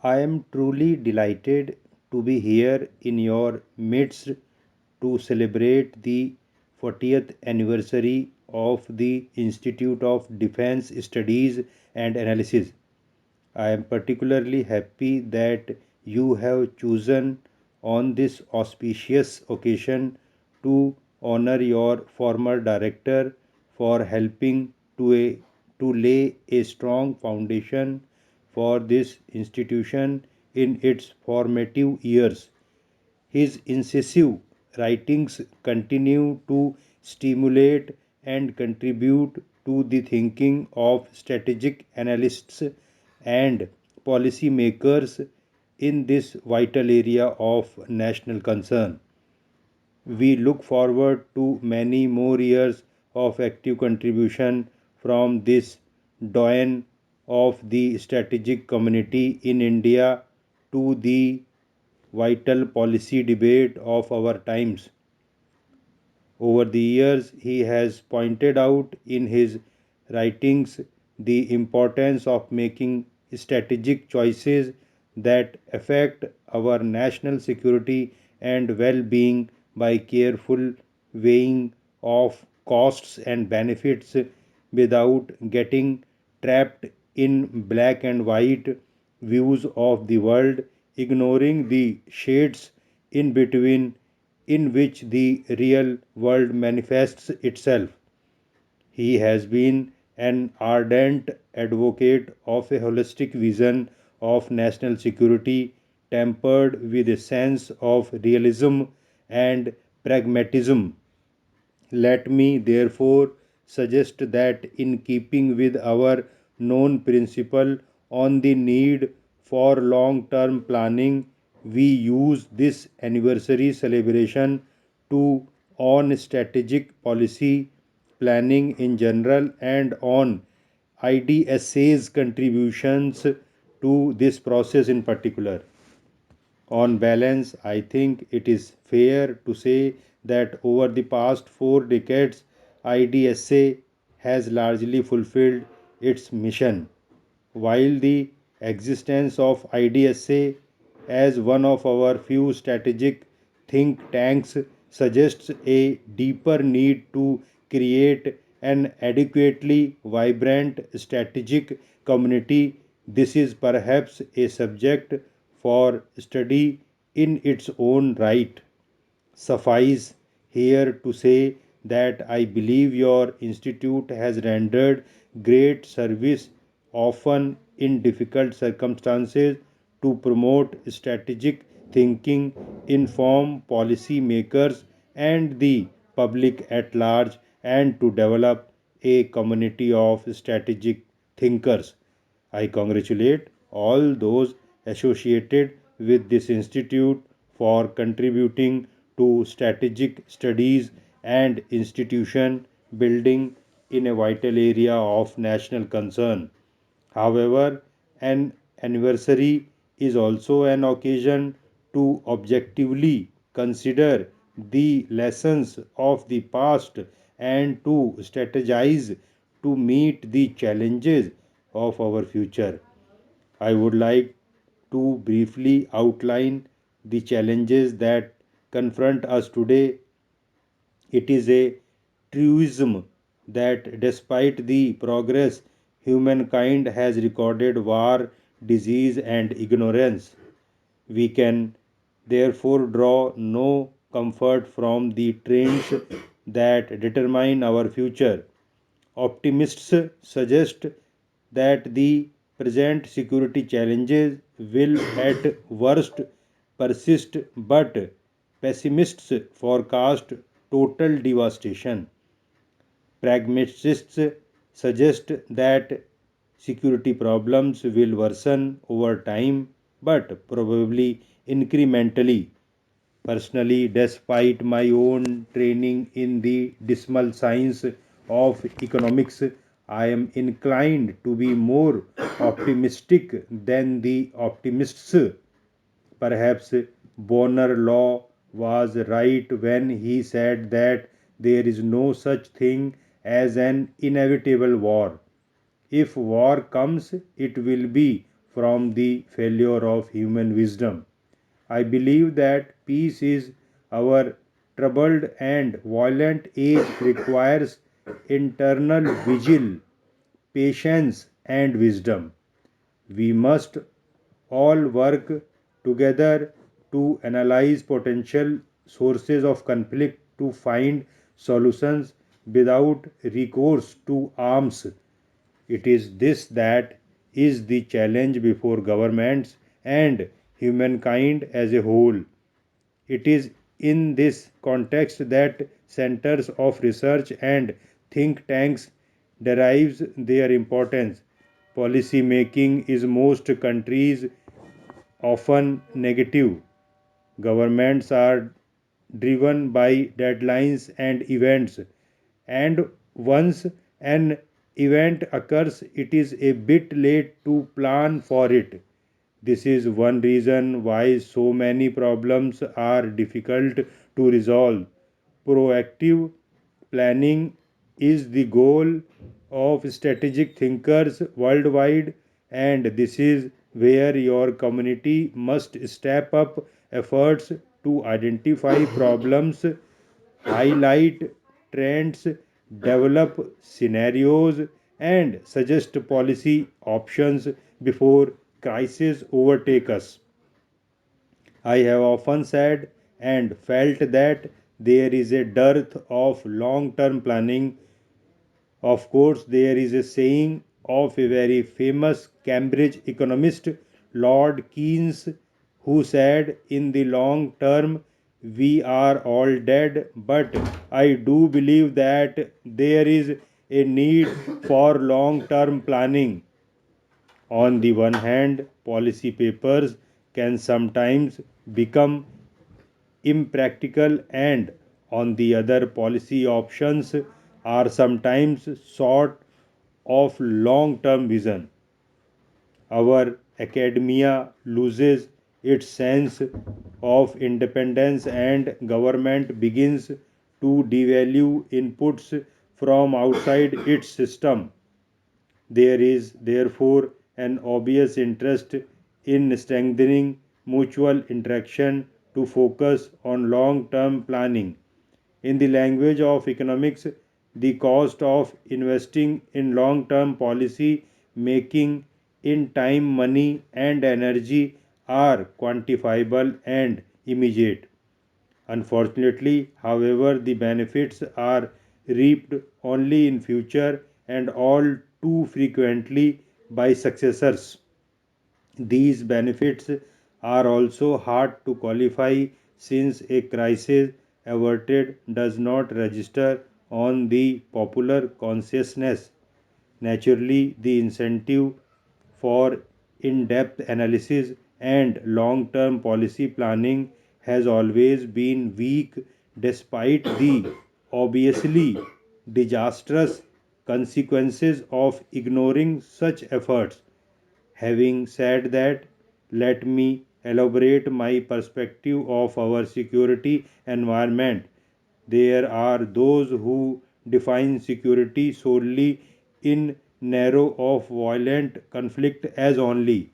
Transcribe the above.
I am truly delighted to be here in your midst to celebrate the 40th anniversary of the Institute of Defense Studies and Analysis. I am particularly happy that you have chosen on this auspicious occasion to honor your former director for helping to lay a strong foundation for this institution in its formative years. His incisive writings continue to stimulate and contribute to the thinking of strategic analysts and policymakers in this vital area of national concern. We look forward to many more years of active contribution from this doyen of the strategic community in India to the vital policy debate of our times. Over the years, he has pointed out in his writings the importance of making strategic choices that affect our national security and well being by careful weighing of costs and benefits without getting trapped in black and white views of the world, ignoring the shades in between in which the real world manifests itself. He has been an ardent advocate of a holistic vision of national security tempered with a sense of realism and pragmatism. Let me therefore suggest that, in keeping with our known principle on the need for long term planning, we use this anniversary celebration to on strategic policy planning in general and on IDSA's contributions to this process in particular. On balance, I think it is fair to say that over the past 4 decades, IDSA has largely fulfilled its mission. While the existence of IDSA as one of our few strategic think tanks suggests a deeper need to create an adequately vibrant strategic community, this is perhaps a subject for study in its own right. Suffice here to say that I believe your institute has rendered great service, often in difficult circumstances, to promote strategic thinking, inform policy makers and the public at large, and to develop a community of strategic thinkers. I congratulate all those associated with this institute for contributing to strategic studies and institution building in a vital area of national concern. However, an anniversary is also an occasion to objectively consider the lessons of the past and to strategize to meet the challenges of our future. I would like to briefly outline the challenges that confront us today. It is a truism that despite the progress humankind has recorded, war, disease, and ignorance, we can therefore draw no comfort from the trends that determine our future. Optimists suggest that the present security challenges will at worst persist, but pessimists forecast total devastation. Pragmatists suggest that security problems will worsen over time, but probably incrementally. Personally, despite my own training in the dismal science of economics, I am inclined to be more optimistic than the optimists. Perhaps Bonner Law was right when he said that there is no such thing as an inevitable war. If war comes, it will be from the failure of human wisdom. I believe that peace is our troubled and violent age requires internal vigil, patience, and wisdom. We must all work together to analyze potential sources of conflict to find solutions without recourse to arms. It is this that is the challenge before governments and humankind as a whole. It is in this context that centers of research and think tanks derives their importance. Policy making is most countries often negative. Governments are driven by deadlines and events, and once an event occurs, it is a bit late to plan for it. This is one reason why so many problems are difficult to resolve. Proactive planning is the goal of strategic thinkers worldwide, and this is where your community must step up efforts to identify problems, highlight trends, develop scenarios, and suggest policy options before crises overtake us. I have often said and felt that there is a dearth of long term planning. Of course, there is a saying of a very famous Cambridge economist, Lord Keynes, who said, in the long term, we are all dead. But I do believe that there is a need for long term planning. On the one hand, policy papers can sometimes become impractical, and on the other, policy options are sometimes short of long term vision. Our academia loses its sense of independence, and government begins to devalue inputs from outside its system. There is therefore an obvious interest in strengthening mutual interaction to focus on long term planning. In the language of economics, the cost of investing in long term policy making in time, money, and energy are quantifiable and immediate. Unfortunately, however, the benefits are reaped only in future and all too frequently by successors. These benefits are also hard to qualify since a crisis averted does not register on the popular consciousness. Naturally, the incentive for in depth analysis and long term policy planning has always been weak despite the obviously disastrous consequences of ignoring such efforts. Having said that, let me elaborate my perspective of our security environment. There are those who define security solely in narrow of violent conflict as only